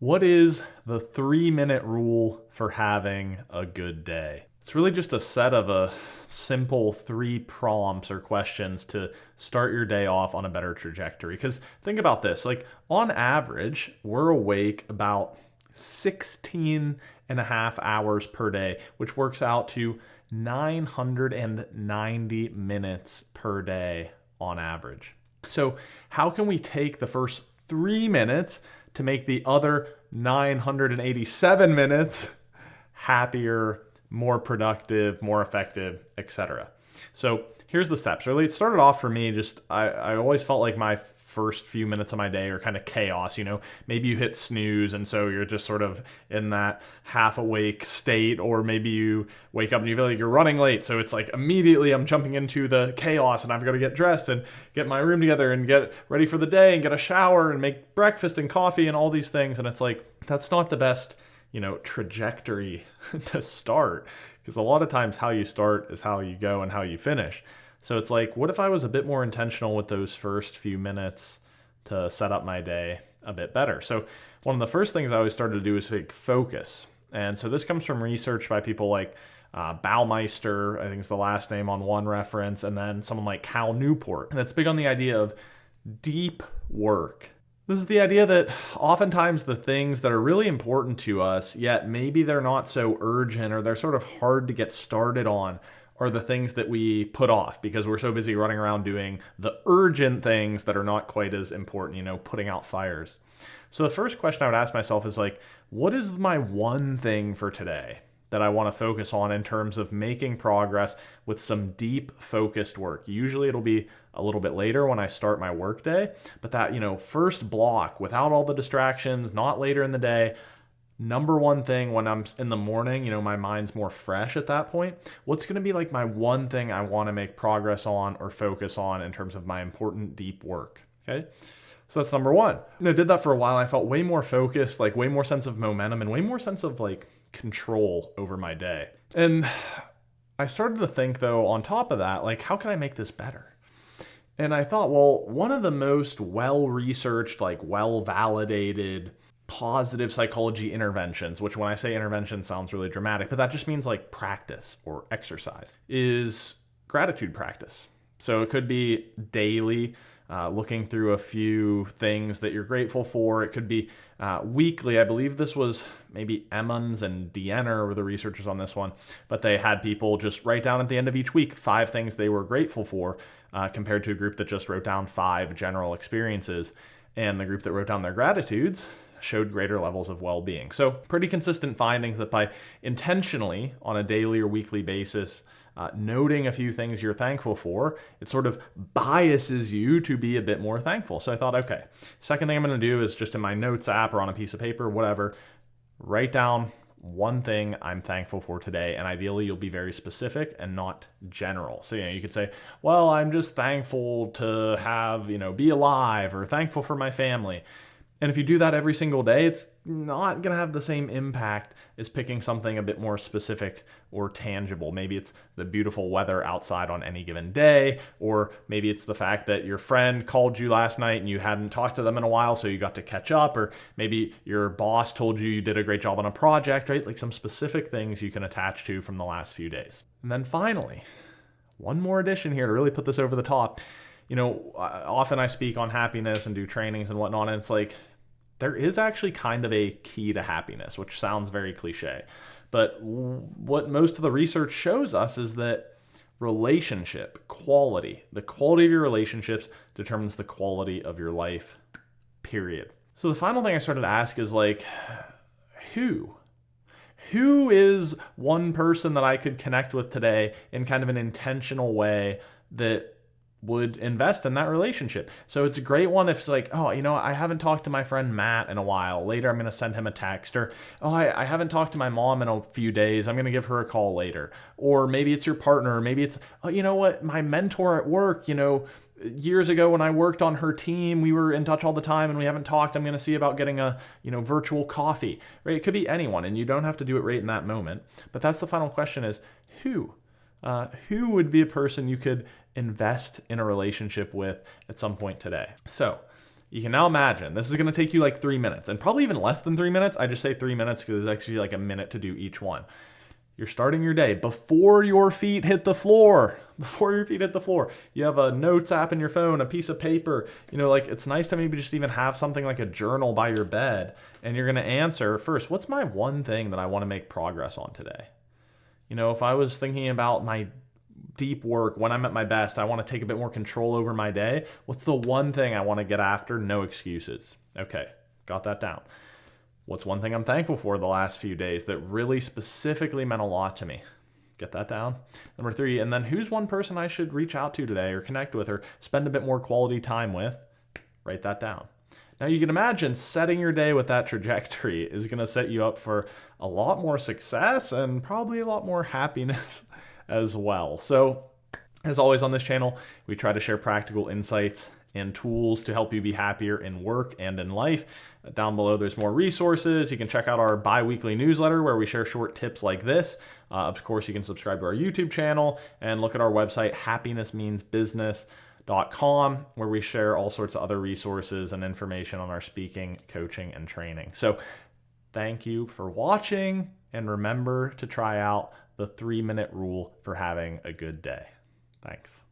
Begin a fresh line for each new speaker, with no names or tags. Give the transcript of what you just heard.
What is the 3-minute rule for having a good day? It's really just a set of a simple 3 prompts or questions to start your day off on a better trajectory. Because think about this, like on average, we're awake about 16 and a half hours per day, which works out to 990 minutes per day on average. So how can we take the first 3 minutes to make the other 987 minutes happier, more productive, more effective, etc.? So here's the steps. Really, it started off for me just, I always felt like my first few minutes of my day are kind of chaos. Maybe you hit snooze and so you're just sort of in that half awake state, or maybe you wake up and you feel like you're running late. So it's like immediately I'm jumping into the chaos and I've got to get dressed and get my room together and get ready for the day and get a shower and make breakfast and coffee and all these things. And it's like, that's not the best trajectory to start, because a lot of times how you start is how you go and how you finish. So it's like, what if I was a bit more intentional with those first few minutes to set up my day a bit better? So one of the first things I always started to do is like focus. And so this comes from research by people like Baumeister, I think is the last name on one reference, and then someone like Cal Newport. And it's big on the idea of deep work. This is the idea that oftentimes the things that are really important to us, yet maybe they're not so urgent or they're sort of hard to get started on, are the things that we put off because we're so busy running around doing the urgent things that are not quite as important, putting out fires. So the first question I would ask myself is like, what is my one thing for today that I want to focus on in terms of making progress with some deep focused work? Usually it'll be a little bit later when I start my work day, but that, first block without all the distractions, not later in the day. Number one thing when I'm in the morning, my mind's more fresh at that point. What's going to be like my one thing I want to make progress on or focus on in terms of my important deep work? Okay. So that's number one. And I did that for a while. And I felt way more focused, like way more sense of momentum and way more sense of like control over my day. And I started to think though, on top of that, like, how can I make this better? And I thought, well, one of the most well-researched, like well-validated positive psychology interventions, which when I say intervention sounds really dramatic, but that just means like practice or exercise, is gratitude practice. So it could be daily, looking through a few things that you're grateful for. It could be weekly. I believe this was maybe Emmons and Diener were the researchers on this one, but they had people just write down at the end of each week 5 things they were grateful for, compared to a group that just wrote down 5 general experiences. And the group that wrote down their gratitudes showed greater levels of well-being. So pretty consistent findings that by intentionally on a daily or weekly basis, noting a few things you're thankful for, it sort of biases you to be a bit more thankful. So I thought, okay, second thing I'm going to do is just in my notes app or on a piece of paper, whatever, write down one thing I'm thankful for today. And ideally you'll be very specific and not general. So, you could say, well, I'm just thankful to have, be alive, or thankful for my family. And if you do that every single day, it's not going to have the same impact as picking something a bit more specific or tangible. Maybe it's the beautiful weather outside on any given day, or maybe it's the fact that your friend called you last night and you hadn't talked to them in a while, so you got to catch up, or maybe your boss told you did a great job on a project, right? Like some specific things you can attach to from the last few days. And then finally, one more addition here to really put this over the top. Often I speak on happiness and do trainings and whatnot, and it's like, there is actually kind of a key to happiness, which sounds very cliche. But what most of the research shows us is that relationship quality, the quality of your relationships determines the quality of your life, period. So the final thing I started to ask is like, who is one person that I could connect with today in kind of an intentional way that would invest in that relationship? So it's a great one if it's like, oh, I haven't talked to my friend Matt in a while. Later, I'm going to send him a text. Or, oh, I haven't talked to my mom in a few days. I'm going to give her a call later. Or maybe it's your partner. Maybe it's, oh, you know what? My mentor at work, years ago when I worked on her team, we were in touch all the time and we haven't talked. I'm going to see about getting a, virtual coffee, right? It could be anyone, and you don't have to do it right in that moment. But that's the final question is who? Who would be a person you could invest in a relationship with at some point today? So You can now imagine this is going to take you like 3 minutes, and probably even less than 3 minutes. I just say 3 minutes because it's actually like a minute to do each one. You're starting your day before your feet hit the floor. Before your feet hit the floor. You have a notes app in your phone, a piece of paper. Like it's nice to maybe just even have something like a journal by your bed. And you're going to answer first, what's my one thing that I want to make progress on today? If I was thinking about my deep work, when I'm at my best, I want to take a bit more control over my day. What's the one thing I want to get after? No excuses. Okay, got that down. What's one thing I'm thankful for the last few days that really specifically meant a lot to me? Get that down. Number 3, and then who's one person I should reach out to today or connect with or spend a bit more quality time with? Write that down. Now you can imagine setting your day with that trajectory is going to set you up for a lot more success and probably a lot more happiness as well. So as always on this channel, we try to share practical insights and tools to help you be happier in work and in life. Down below, there's more resources. You can check out our bi-weekly newsletter where we share short tips like this. Of course, you can subscribe to our YouTube channel and look at our website, happinessmeansbusiness.com, where we share all sorts of other resources and information on our speaking, coaching, and training. So thank you for watching, and remember to try out the 3-minute rule for having a good day. Thanks.